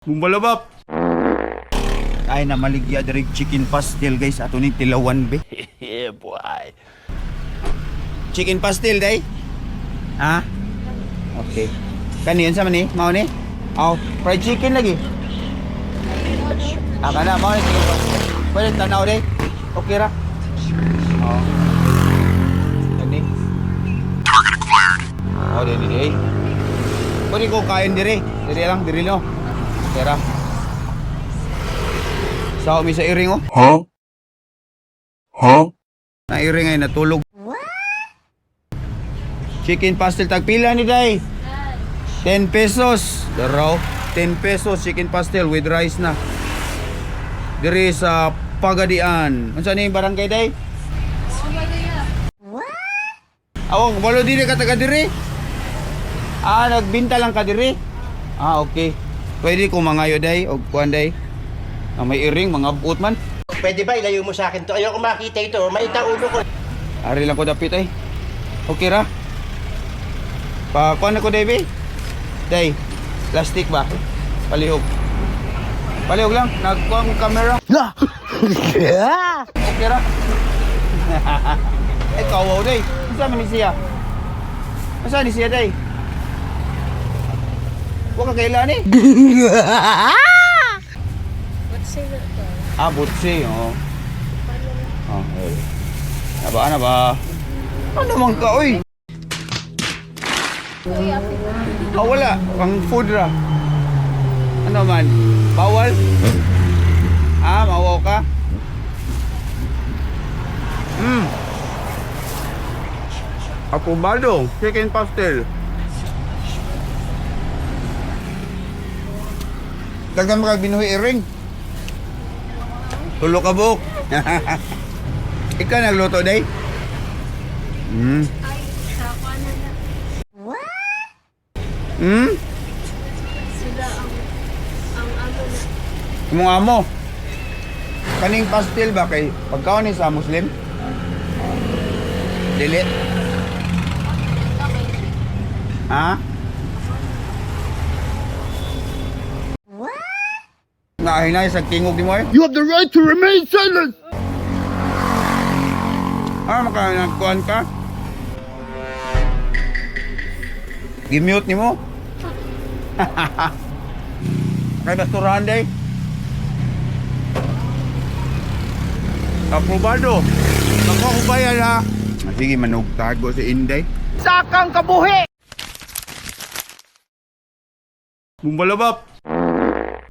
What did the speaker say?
Bumbalabap. Ay na maligya direk chicken pastel guys ato ni tilawan be. Yeah, boy. Chicken pastel day. Ha? Okay. Kaniyan sa man ni? Mao ni? Aw, fried chicken lagi. Kana mao ni chicken pastel. Pwede tanaw day. Okay ra. Oh. Kani. Target acquired. Oh, di day. Pwede ko kain dire. Dire lang, dire no. Tera. Sao mi sa iring oh? Huh? Huh? Na iring ay natulog. Chicken pastel tagpila ni day. 10 pesos. Daraw, 10 pesos chicken pastel with rice na. Diri sa Pagadian. Unsa ni barangay day? Awong balo diri ka taga diri. Nagbinta lang ka diri. Okay. Pwede ko mangayo day og kuan day. May iring mga buot man. Pwede ba ilayo mo sa akin to? Ayoko makita ito. Maita ulo ko. Ari lang ko dapit ay. Okay ra. Pa kuan ako day be. Day. Plastic ba? Palihog. Palihog lang. Nagkuha ko camera. Okay ra. Ay kawaw day. Unsa man ni siya? Unsa ni siya day? Wa ka kailan ni? Butsi, oh. Okay. Ano ba? Ano man ka, oy? Wala. Pang food ra. Ano man? Bawal? Mawaw ka? Apobado. Chicken pastel. Daghan mo kag binuhi iring. Tulo ka buok. Ikaw nagluto day? Ay, sako na na. Sila ang ano na. Imong amo. Kaning pastel ba kay pagkaon ni sa Muslim? Dili. Ha? Nahinay sa tingog ni mo eh. You have the right to remain silent! Makanagkuhan ka? Gimute ni mo? Kay basturahan day? Aprobado. Nakakubayan ha. Sige, manugtago si Inday. Sakang kabuhi! Bumbalabap!